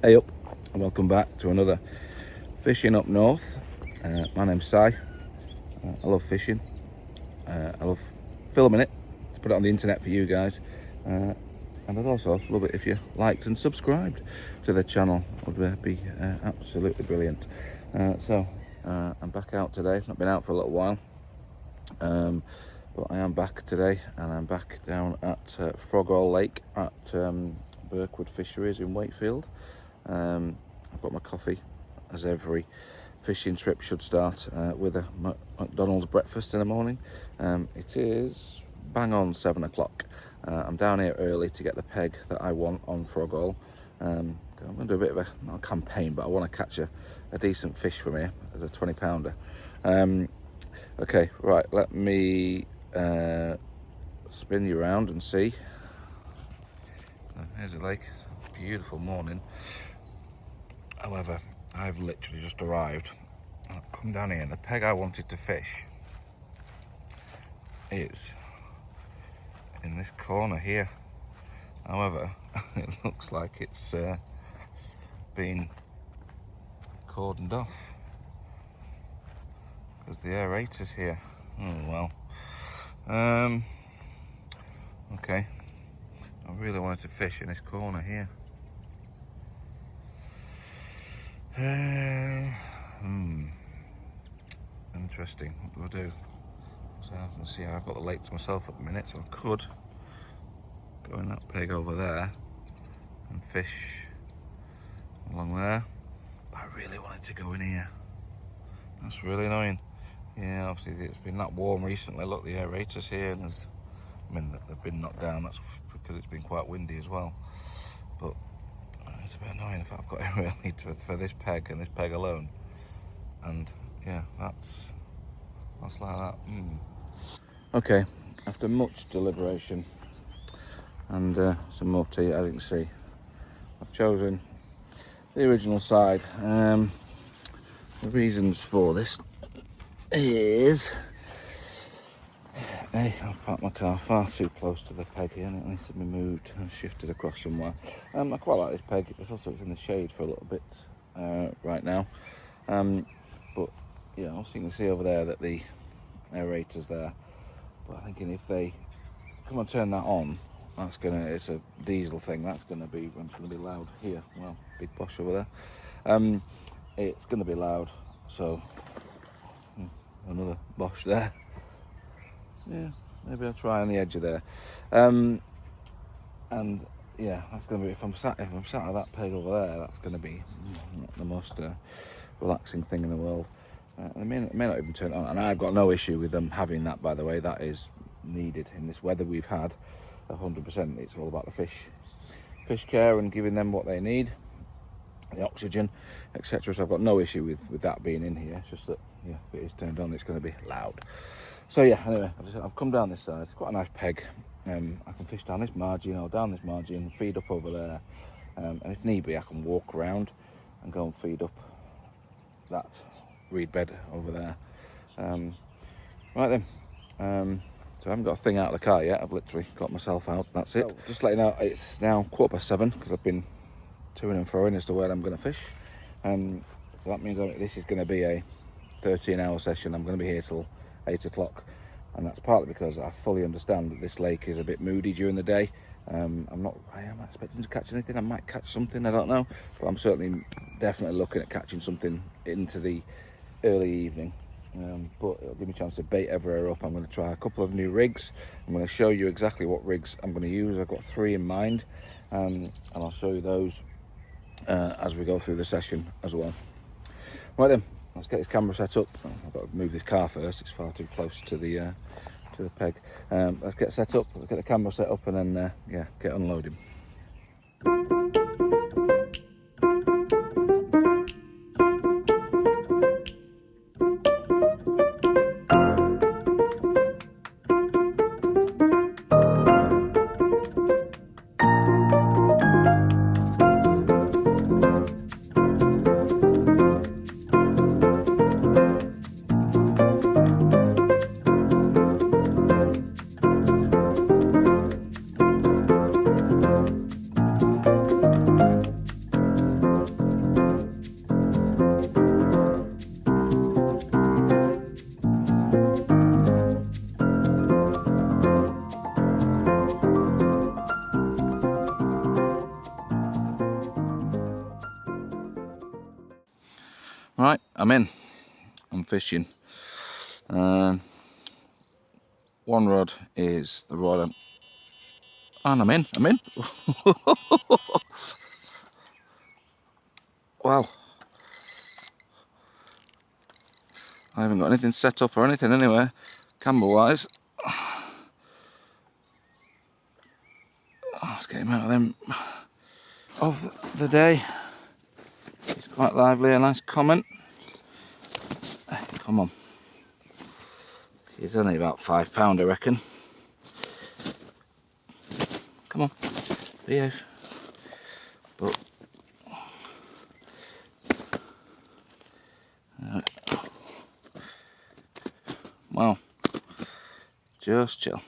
Hey up, and welcome back to another Fishing Up North. My name's Si. I love fishing. I love filming it to put it on the internet for you guys. And I'd also love it if you liked and subscribed to the channel. It would be absolutely brilliant. So I'm back out today. Not been out for a little while. But I am back today, and I'm back down at Frogall Lake at Birkwood Fisheries in Wakefield. I've got my coffee, as every fishing trip should start, with a McDonald's breakfast in the morning. It is bang on 7 o'clock. I'm down here early to get the peg that I want on Frogall. I'm going to do a bit of not a campaign, but I want to catch a decent fish from here as a 20-pounder. Okay, right, let me spin you around and see. Here's the lake. Beautiful morning. However, I've literally just arrived. I've come down here and the peg I wanted to fish is in this corner here. However, it looks like it's been cordoned off because the aerator's here. Oh well. Okay. I really wanted to fish in this corner here. Interesting. What do I do? So I can see I've got the lake to myself at the minute, so I could go in that peg over there and fish along there. But I really wanted to go in here. That's really annoying. Yeah, obviously it's been that warm recently. Look, the aerator's here, and they've been knocked down. That's because it's been quite windy as well. But it's a bit annoying if I've got it really for this peg and this peg alone. And yeah, that's like that. Okay, after much deliberation and some more tea, as you can see, I've chosen the original side. The reasons for this is I've parked my car far too close to the peg here, and it needs to be moved and shifted across somewhere. I quite like this peg. It's in the shade for a little bit right now. But yeah, obviously you can see over there that the aerator's there. But I'm thinking if they come and turn that on, it's a diesel thing. It's gonna be loud here. Well, big Bosch over there. It's gonna be loud. So another Bosch there. Yeah, maybe I'll try on the edge of there. And yeah, that's gonna be if I'm sat at that peg over there, that's gonna be not the most relaxing thing in the world. It may not even turn it on, and I've got no issue with them having that, by the way. That is needed in this weather we've had. 100%. It's all about the fish care and giving them what they need, the oxygen, etc. So I've got no issue with that being in here. It's just that, yeah, if it is turned on, it's going to be loud. So yeah, anyway, I've come down this side. It's quite a nice peg. I can fish down this margin or down this margin, feed up over there, and if need be, I can walk around and go and feed up that reed bed over there. Right then. So I haven't got a thing out of the car yet. I've literally got myself out. That's it. Just let you know, it's now 7:15 because I've been to and fro as to where I'm going to fish. So that means this is going to be a 13-hour session. I'm going to be here till 8 o'clock, and that's partly because I fully understand that this lake is a bit moody during the day. I am expecting to catch anything. I might catch something, I don't know, but I'm definitely looking at catching something into the early evening. But it'll give me a chance to bait everywhere up. I'm going to try a couple of new rigs. I'm going to show you exactly what rigs I'm going to use. I've got 3 in mind, and I'll show you those as we go through the session as well. Right then, let's get this camera set up. I've got to move this car first. It's far too close to the peg. Let's get set up. Let's get the camera set up, and then get unloading. I'm in. I'm fishing. One rod is the rod and I'm in. Wow. I haven't got anything set up or anything anywhere, camera wise. Let's get him out of them of the day. He's quite lively, a nice comment. Come on. He's only about £5, I reckon. Come on, behave. But wow, just chill.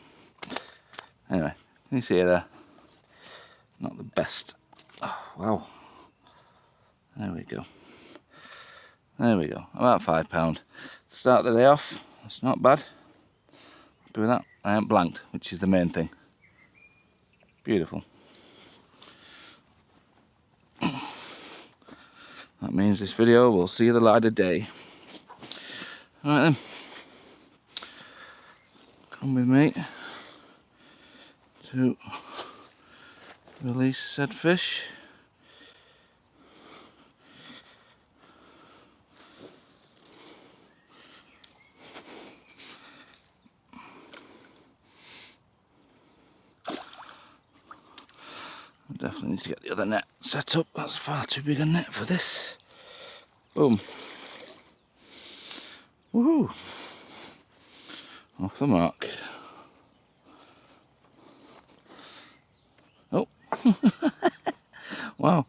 Anyway, can you see it there? Not the best. Oh, wow. There we go. There we go. About £5. Start the day off. That's not bad. Happy with that. I ain't blanked, which is the main thing. Beautiful. That means this video will see the light of day. Alright then. Come with me to release said fish. I definitely need to get the other net set up. That's far too big a net for this. Boom. Woohoo! Off the mark. Oh. Wow.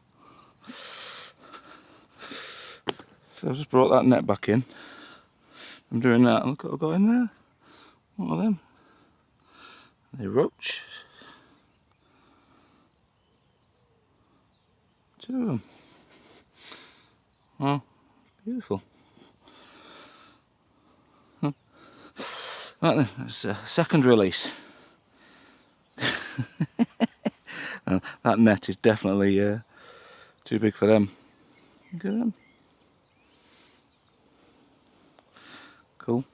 So I've just brought that net back in. I'm doing that. Look what I've got in there. What are them? They roach. 2 of them. Wow, beautiful. Right then, that's a second release. That net is definitely too big for them. Look at them. Cool.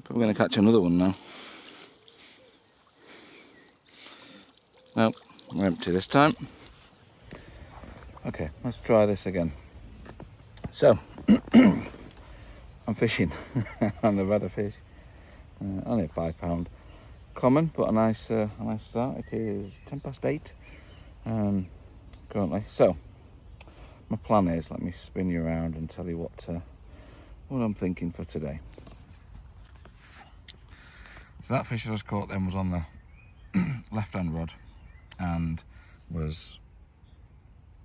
But we're going to catch another one now. Nope, we're empty this time. Okay, let's try this again. So, I'm fishing and I've had a fish. Only a £5 common, but a nice start. It is 8:10 currently. So, my plan is, let me spin you around and tell you what I'm thinking for today. So that fish I just caught then was on the left-hand rod and was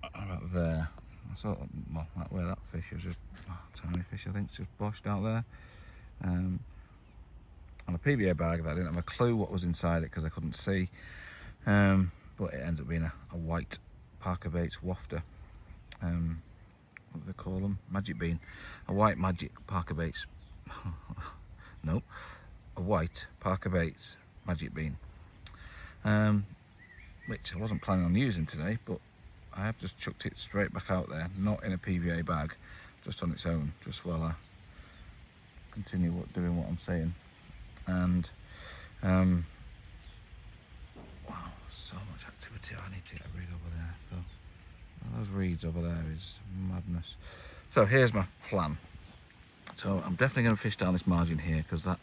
about there. I saw, well, where that fish was, just tiny fish I think, just boshed out there. On a PVA bag that I didn't have a clue what was inside it because I couldn't see. But it ends up being a white Parker Baits wafter. What do they call them? Magic bean. A white magic Parker Baits. No, a white Parker Baits magic bean. Which I wasn't planning on using today, but I have just chucked it straight back out there, not in a PVA bag, just on its own, just while I continue doing what I'm saying. And wow, so much activity. I need to get a rig over there. So those reeds over there is madness. So here's my plan. So I'm definitely going to fish down this margin here because that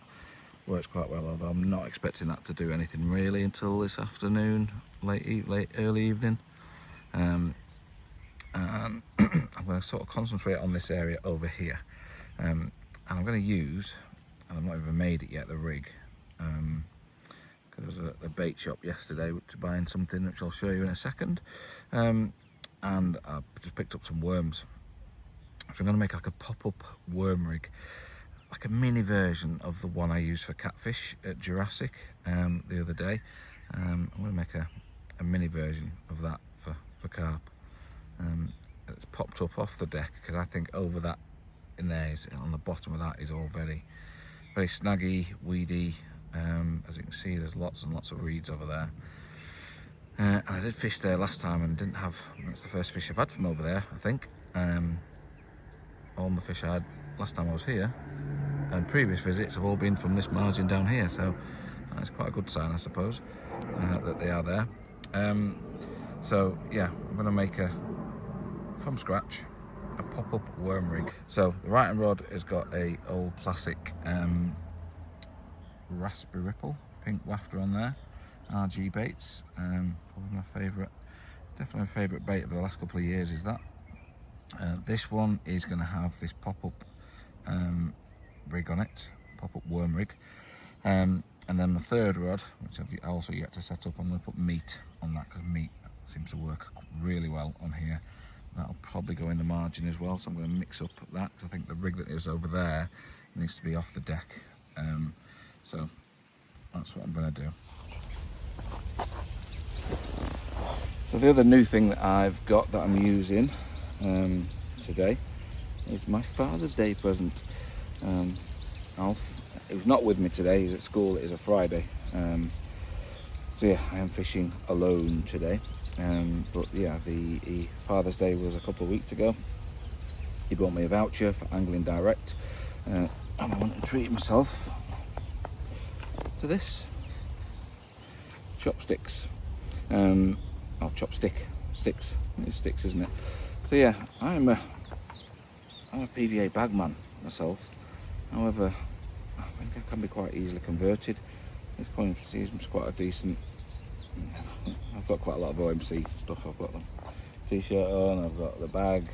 works quite well, although I'm not expecting that to do anything really until this afternoon, early evening. And I'm going to sort of concentrate on this area over here. And I'm going to use, and I've not even made it yet, the rig. Because I was at the bait shop yesterday to buying something which I'll show you in a second. And I just picked up some worms. So I'm going to make like a pop-up worm rig, like a mini version of the one I used for catfish at Jurassic the other day. I'm going to make a mini version of that for carp. It's popped up off the deck because I think over that in there, on the bottom of that, is all very, very snaggy, weedy. As you can see, there's lots and lots of reeds over there. And I did fish there last time and didn't have, that's the first fish I've had from over there, I think. All the fish I had last time I was here and previous visits have all been from this margin down here, so that's quite a good sign, I suppose, that they are there. So yeah, I'm going to make from scratch a pop-up worm rig. So the Right and Rod has got a old classic raspberry ripple pink wafter on there, RG baits, probably my favourite, definitely my favourite bait of the last couple of years is that. This one is going to have this pop-up rig on it, pop-up worm rig, and then the third rod, which I've also yet to set up, I'm going to put meat on that because meat seems to work really well on here. That'll probably go in the margin as well, so I'm going to mix up that because I think the rig that is over there needs to be off the deck, so that's what I'm going to do. So the other new thing that I've got that I'm using today is my Father's Day present. Alf, he's not with me today, he's at school, it is a Friday. So yeah, I am fishing alone today. But yeah, the Father's Day was a couple of weeks ago. He bought me a voucher for Angling Direct, and I wanted to treat myself to this. Chopsticks. Sticks. It's sticks, isn't it? So yeah, I'm a PVA bag man myself. However, I think I can be quite easily converted. This coin seems quite a decent. I've got quite a lot of OMC stuff. I've got the t-shirt on, I've got the bag,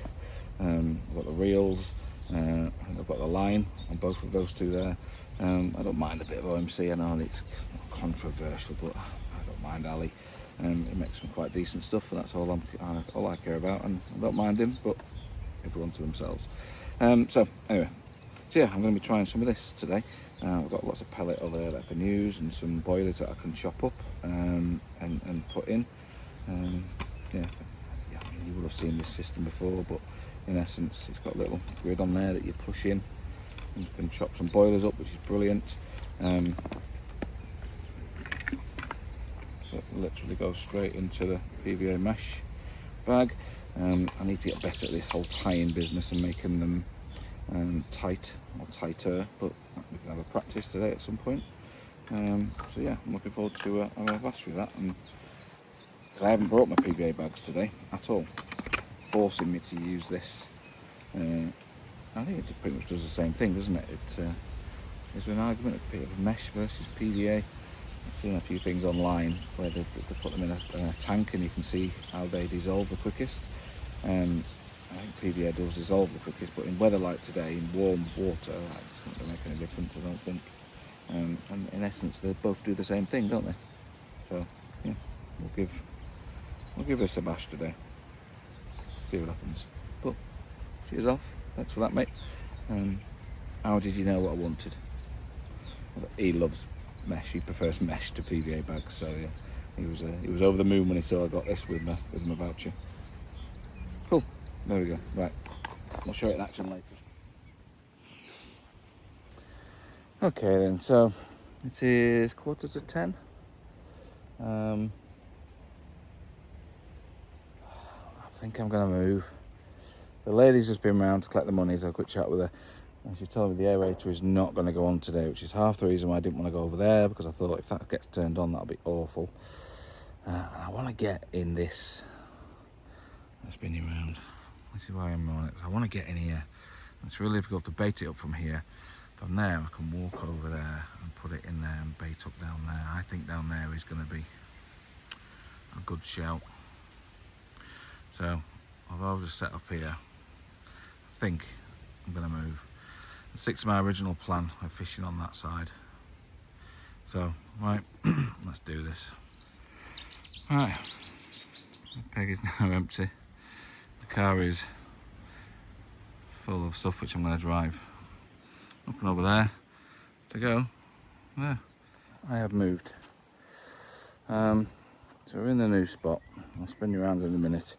I've got the reels, I've got the line on both of those two there. I don't mind a bit of OMC. I know it's controversial, but I don't mind Ali. He makes some quite decent stuff, and that's all I care about, and I don't mind him, but everyone to themselves. So anyway, so yeah, I'm going to be trying some of this today. I've got lots of pellet over there that I can use, and some boilers that I can chop up and put in. Yeah, you will have seen this system before, but in essence, it's got a little grid on there that you push in, and you can chop some boilers up, which is brilliant. It literally goes straight into the PVA mesh bag. I need to get better at this whole tie-in business and making them tight or tighter, but we can have a practice today at some point. So yeah, I'm looking forward to having a blast with that, and because I haven't brought my PVA bags today at all, forcing me to use this. I think it pretty much does the same thing, doesn't it? There's an argument of mesh versus PVA. I've seen a few things online where they put them in a tank and you can see how they dissolve the quickest. I think PVA does dissolve the quickest, but in weather like today, in warm water, it's not going to make any difference, I don't think. And in essence, they both do the same thing, don't they? So yeah, we'll give this a bash today. See what happens. But cheers off. Thanks for that, mate. How did you know what I wanted? He loves mesh. He prefers mesh to PVA bags, so yeah, he was over the moon when he saw I got this with my voucher. Cool. There we go. Right, I'll show it in action later. Okay then, so it is 9:45. I think I'm going to move. The lady's just been round to collect the money, so I had a quick chat with her. And she told me the aerator is not going to go on today, which is half the reason why I didn't want to go over there, because I thought if that gets turned on, that'll be awful. And I want to get in this. I'll spin you around. This is why I'm on it. I want to get in here. It's really difficult to bait it up from here. From there, I can walk over there and put it in there and bait up down there. I think down there is going to be a good shout. So I've just set up here. I think I'm going to move. Stick to my original plan of fishing on that side. So, right, let's do this. Right, the peg is now empty. The car is full of stuff which I'm going to drive up and over there to go there. I have moved. So we're in the new spot. I'll spin you around in a minute.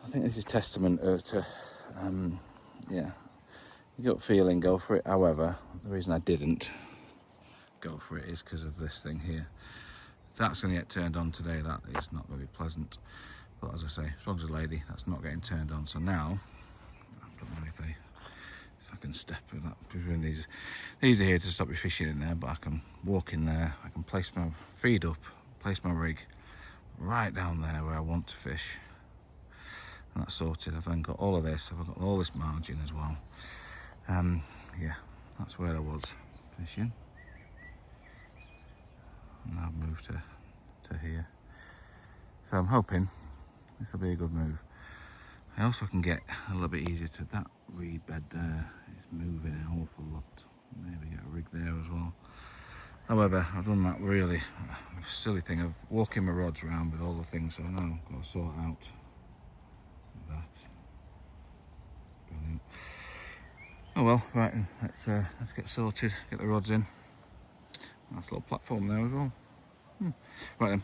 I think this is testament to, yeah, you got feeling, go for it. However, the reason I didn't go for it is because of this thing here. If that's going to get turned on today, that is not going to be pleasant. But as I say, as long as a lady, that's not getting turned on. So now, I don't know if I can step with that. These are here to stop you fishing in there, but I can walk in there. I can place my feed up, place my rig right down there where I want to fish. And that's sorted. I've then got all of this. I've got all this margin as well. Yeah, that's where I was fishing. And I've moved to here. So I'm hoping this will be a good move. I also can get a little bit easier to that reed bed there. It's moving an awful lot. Maybe get a rig there as well. However, I've done that really silly thing of walking my rods around with all the things, so now I've got to sort out that. Brilliant. Oh well, right, let's get sorted, get the rods in. Nice little platform there as well. Right then.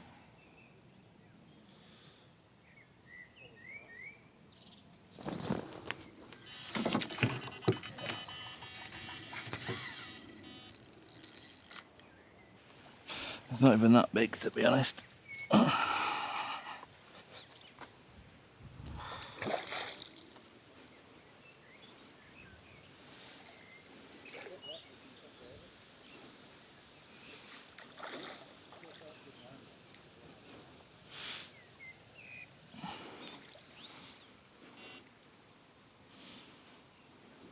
It's not even that big, to be honest.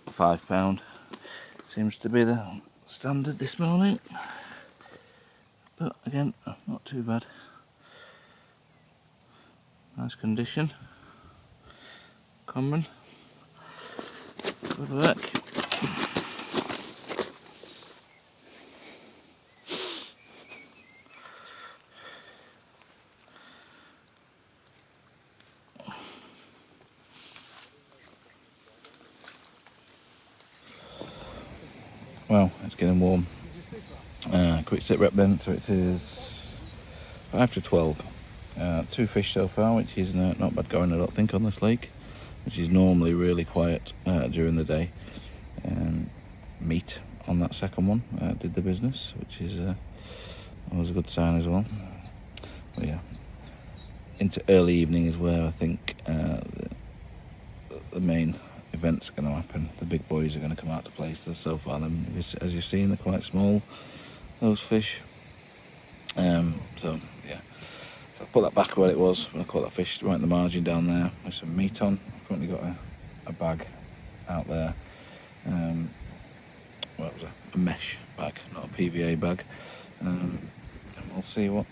£5 seems to be the standard this morning, but again, not too bad. Nice condition. Common. Good work. Well, it's getting warm. Quick sit rep then, so it is 5 to 12. 2 fish so far, which is not bad going, I don't think, on this lake, which is normally really quiet during the day. Meat on that second one did the business, which is always a good sign as well. But yeah, into early evening is where I think the main event's going to happen. The big boys are going to come out to play. So far, as you've seen, they're quite small, those fish. So yeah, so I put that back where it was when I caught that fish, right in the margin down there with some meat on. I've currently got a bag out there. Well, it was a mesh bag, not a PVA bag. And we'll see what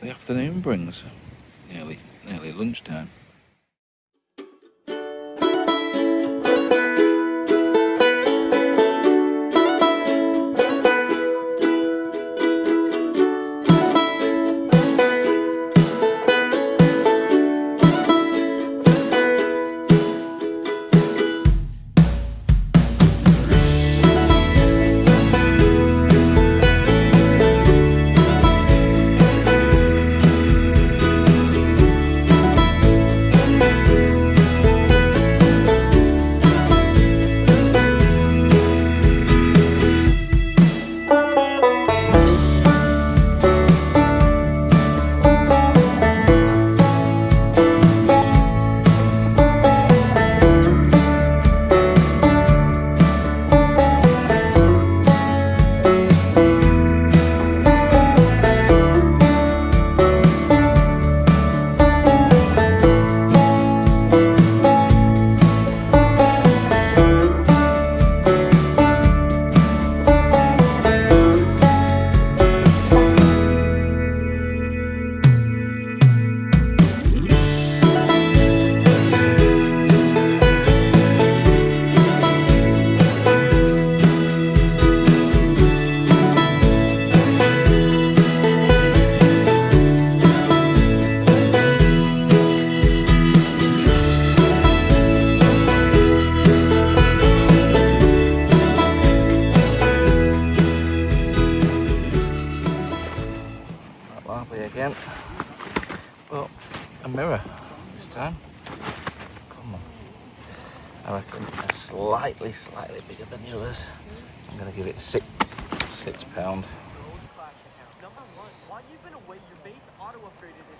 the afternoon brings. Nearly lunchtime. Again, but a mirror this time. Come on. I reckon they're slightly bigger than the others. I'm going to give it £6. Number one, while you've been away, your base auto-upgraded it.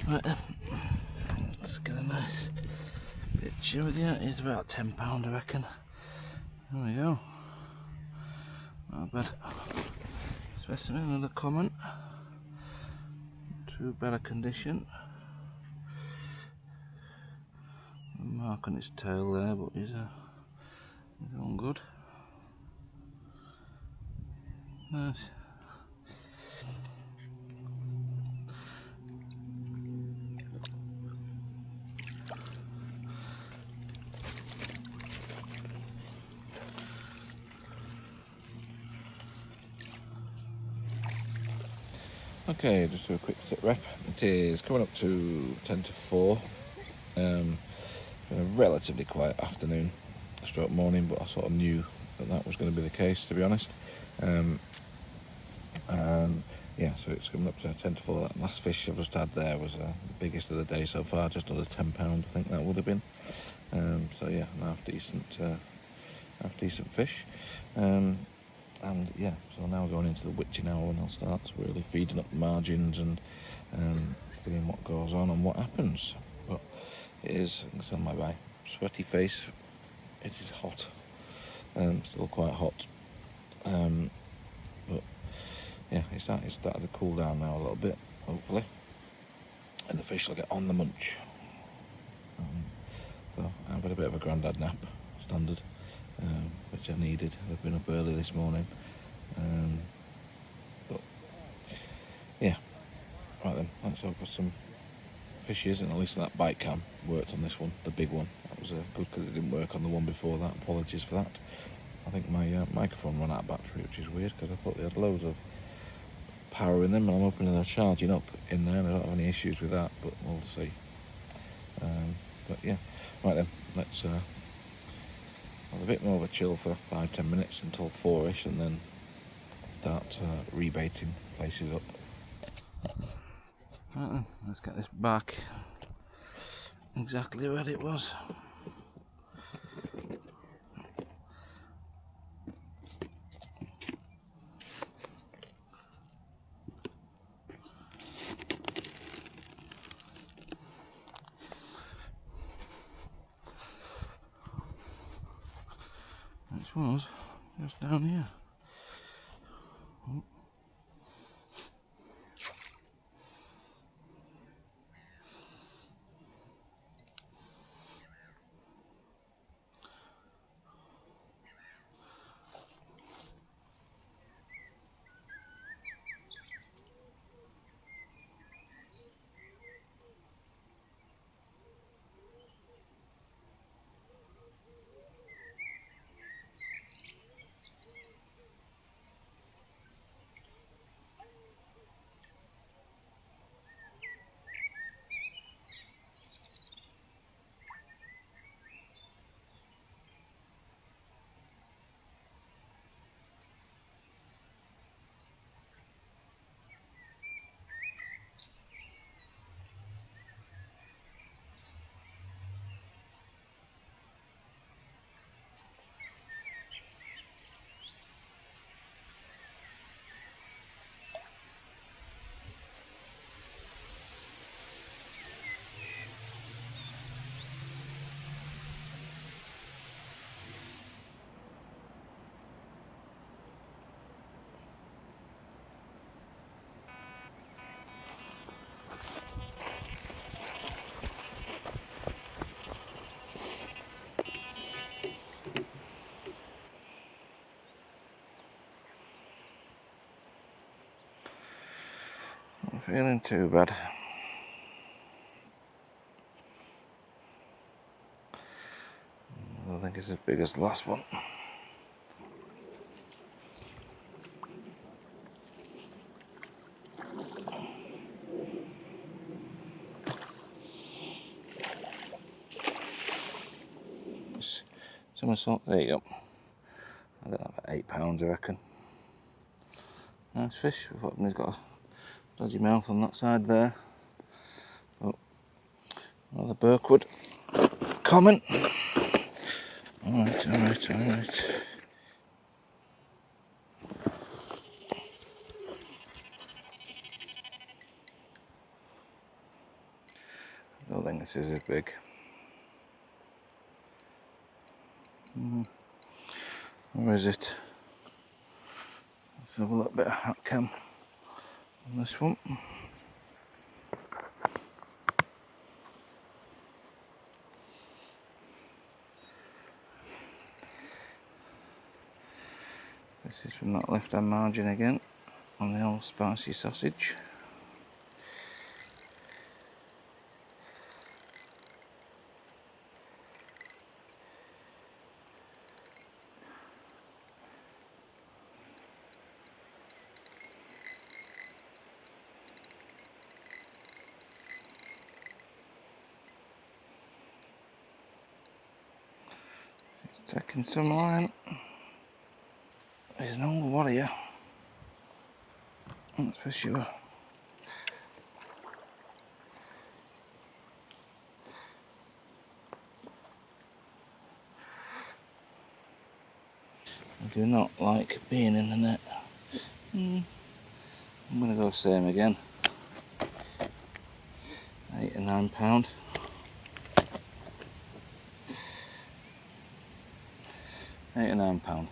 Right then, let's get a nice picture with you. It's about £10 I reckon. There we go. Not bad. Specimen, another comment. To better condition. A mark on its tail there, but he's on good. Nice. Okay, just do a quick sit rep. It is coming up to 10 to 4. Been a relatively quiet afternoon, stroke morning, but I sort of knew that was going to be the case, to be honest. And yeah, so it's coming up to 10 to 4. That last fish I've just had there was the biggest of the day so far, just under £10 I think that would have been. So yeah, an half decent fish. And yeah, so now we're going into the witching hour when I'll start really feeding up the margins and seeing what goes on and what happens. But it's on my way. Sweaty face. It is hot. Still quite hot. But yeah, it's started to cool down now a little bit, hopefully. And the fish will get on the munch. So I've had a bit of a grandad nap, standard. Which I needed. I've been up early this morning. But yeah, right then, let's hope for some fishes, and at least that bite cam worked on this one, the big one. That was good because it didn't work on the one before that. Apologies for that. I think my microphone ran out of battery, which is weird because I thought they had loads of power in them, and I'm hoping they're charging up in there and I don't have any issues with that, but we'll see. But yeah, right then, let's have a bit more of a chill for 5-10 minutes until 4ish, and then start rebaiting places up. Right then, let's get this back exactly where it was. Which was just down here. Oh. Not feeling too bad. I don't think it's as big as the last one. Somersault, there you go. I don't know, about £8 I reckon. Nice fish. He's got a dodgy mouth on that side there. Oh, another Birkwood. Common. Alright. I don't think this is as big. Or is it? Let's have a little bit of hat cam on this one. This is from that left hand margin again on the old spicy sausage. Taking some line. There's an old warrior, that's for sure. I do not like being in the net. I'm going to go same again. £8 or £9. £8 or £9.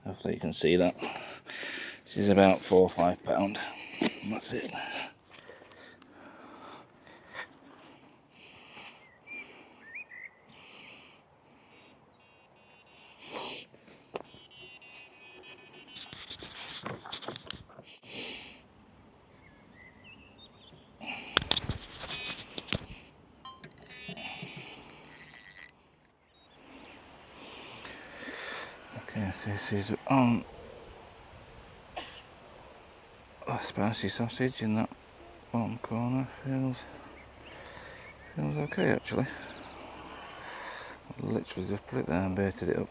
Hopefully you can see that. This is about £4 or £5. That's it. Okay, so this is on a spicy sausage in that bottom corner. Feels okay actually. I literally just put it there and baited it up.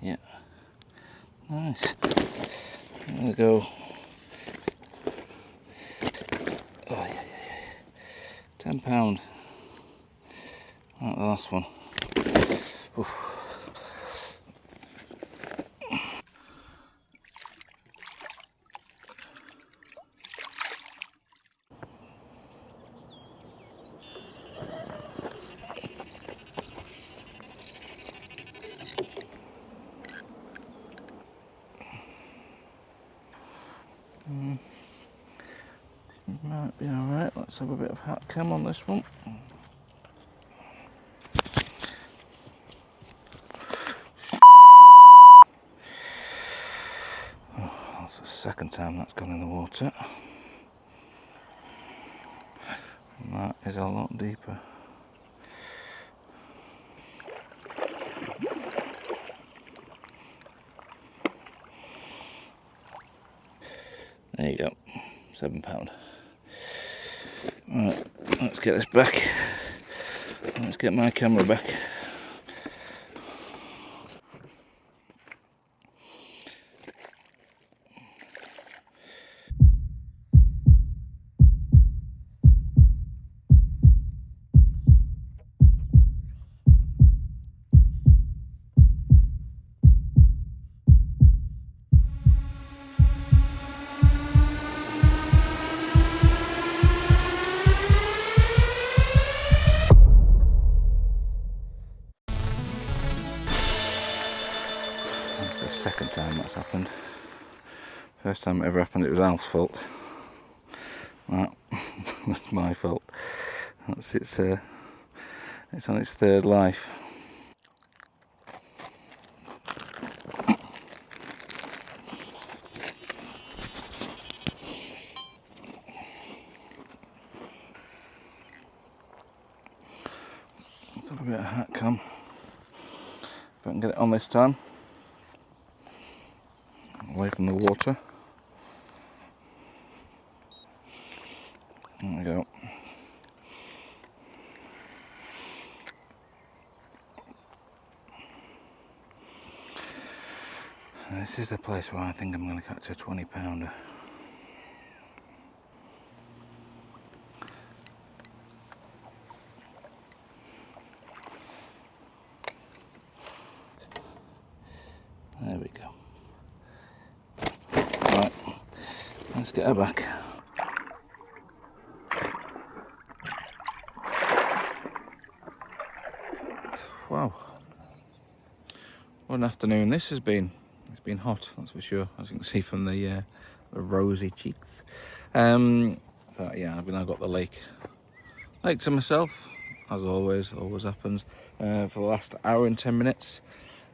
Yeah, nice. I'm gonna go. Oh yeah. £10. Like the last one. Oof. Might be alright. Let's have a bit of hat cam on this one. Oh, that's the second time that's gone in the water. And that is a lot deeper. There you go, £7. Right, let's get this back. Let's get my camera back. First time it ever happened, it was Alf's fault. Well, that's my fault. It's on its third life. Let's have a bit of hat cam. If I can get it on this time. Away from the water. There we go. This is the place where I think I'm going to catch a 20-pounder. There we go. Right, let's get her back. Wow, what an afternoon this has been. It's been hot, that's for sure, as you can see from the rosy cheeks. So yeah, I've now got the lake to myself, as always happens, for the last hour and 10 minutes.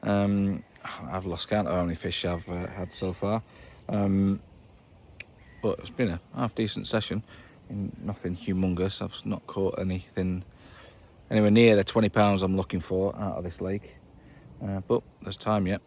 I've lost count of how many fish I've had so far, but it's been a half decent session. Nothing humongous. I've not caught anything anywhere near the 20 pounds I'm looking for out of this lake, but there's time yet.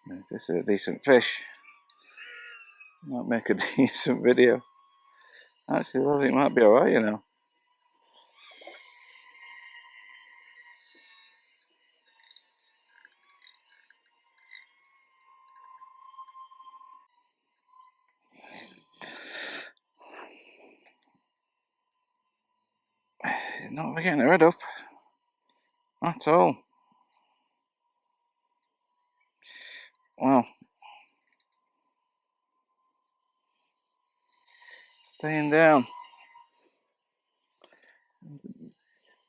If this is a decent fish, might make a decent video. Actually, I think it might be alright, you know. Not getting her head up at all. Wow. Staying down.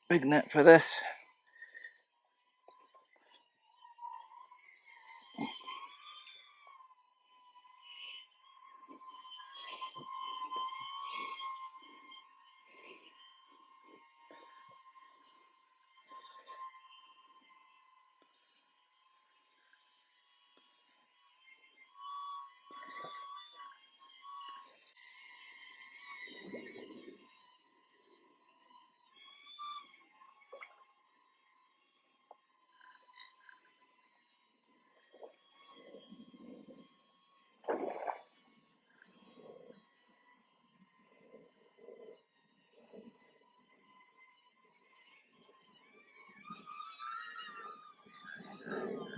Big net for this.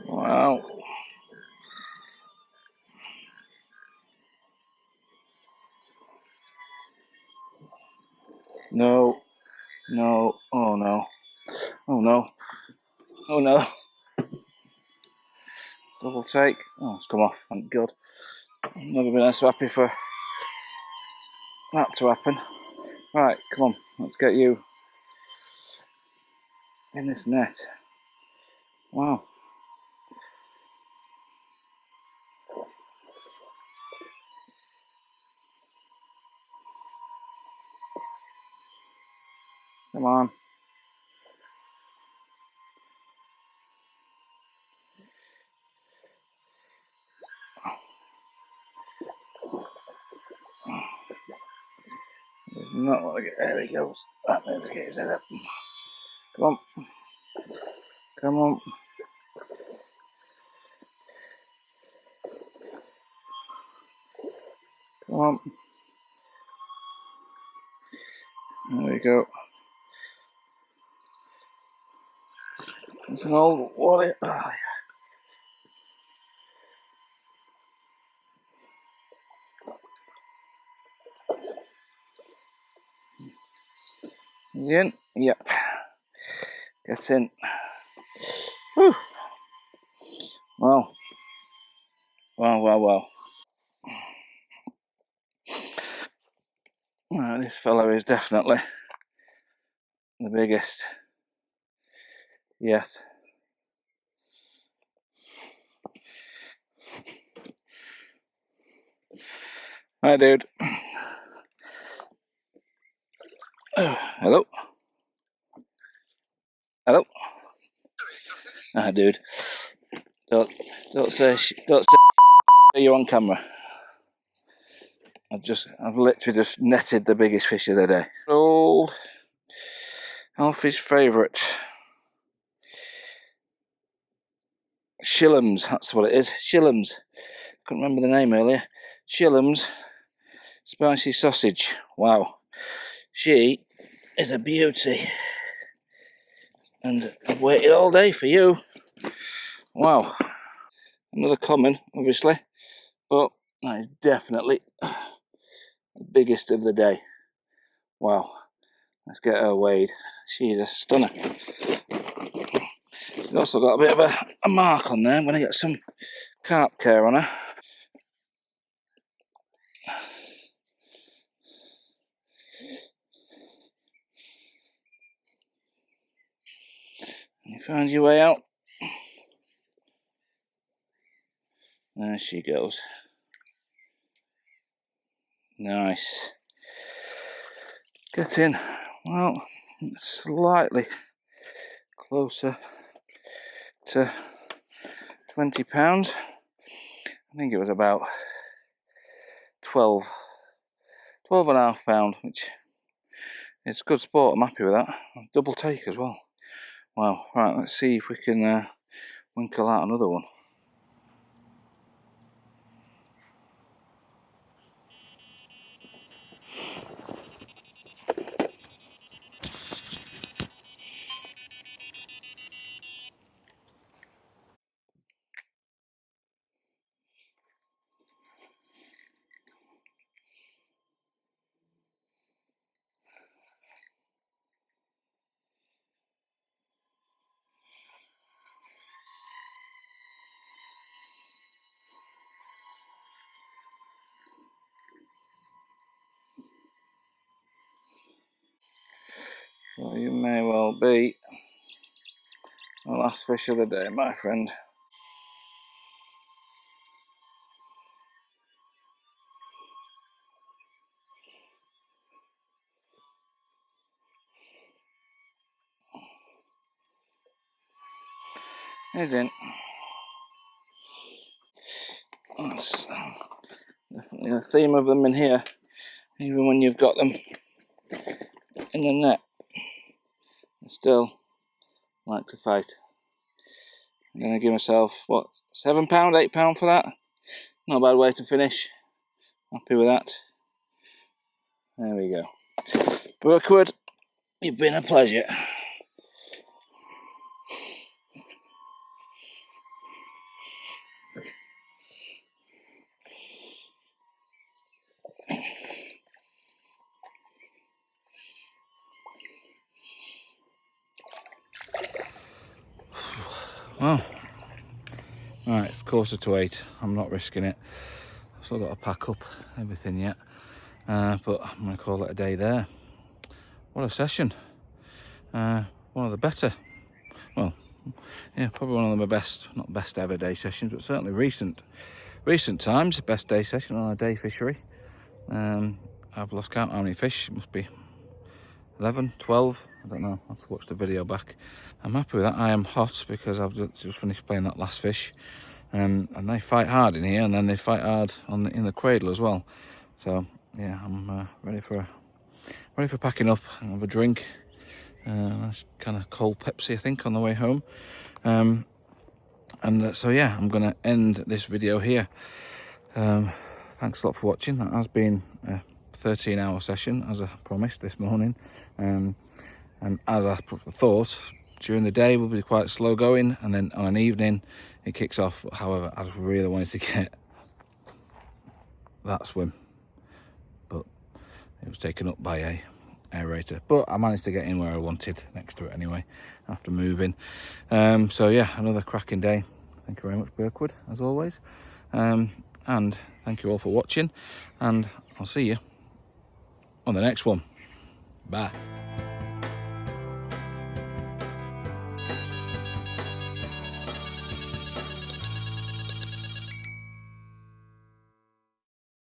Wow. No. No. Oh no. Oh no. Oh no. Double take. Oh, it's come off. Thank God. I've never been so happy for that to happen. Right, come on. Let's get you in this net. Wow. Come on. Not want to get. There he goes. Right, let's get his head up. Come on. Come on. Come on. There we go. It's an old wallet. Oh, yeah. Is he in? Yep. Gets in. Whew. Wow. Wow. Well, this fellow is definitely the biggest yet. Hi, dude. Hello. Hello. Ah, dude. Don't say you on camera. I've literally just netted the biggest fish of the day. Old Alfie's favourite. Shillams, that's what it is. Shillams. Couldn't remember the name earlier. Shillams spicy sausage. Wow. She is a beauty. And I've waited all day for you. Wow. Another common, obviously. But that is definitely the biggest of the day. Wow. Let's get her weighed. She's a stunner. She's also got a bit of a mark on there. I'm going to get some carp care on her. You find your way out. There she goes. Nice. Get in. Well, slightly closer to £20. I think it was about 12 and a half pound, which is good sport. I'm happy with that. Double take as well. Wow. Right, let's see if we can winkle out another one. So you may well be the last fish of the day, my friend. He's in. That's definitely a theme of them in here, even when you've got them in the net. I still like to fight. I'm going to give myself, what, £7, £8 for that? Not a bad way to finish. Happy with that. There we go. Birkwood, you've been a pleasure. Well, right, it's 7:45. I'm not risking it. I've still got to pack up everything yet. But I'm going to call it a day there. What a session. One of the better. Well, yeah, probably one of my best, not best ever day sessions, but certainly recent times, best day session on a day fishery. I've lost count how many fish. It must be 11, 12, I don't know. I'll have to watch the video back. I'm happy with that. I am hot because I've just finished playing that last fish. And they fight hard in here, and then they fight hard in the cradle as well. So yeah, I'm ready for packing up and have a drink. That's kind of cold Pepsi, I think, on the way home. So yeah, I'm going to end this video here. thanks a lot for watching. That has been a 13-hour session, as I promised this morning. And as I thought, during the day will be quite slow going, and then on an evening it kicks off. However, I just really wanted to get that swim, but it was taken up by a aerator. But I managed to get in where I wanted, next to it anyway, after moving. So yeah, another cracking day. Thank you very much, Birkwood, as always. And thank you all for watching, and I'll see you on the next one. Bye.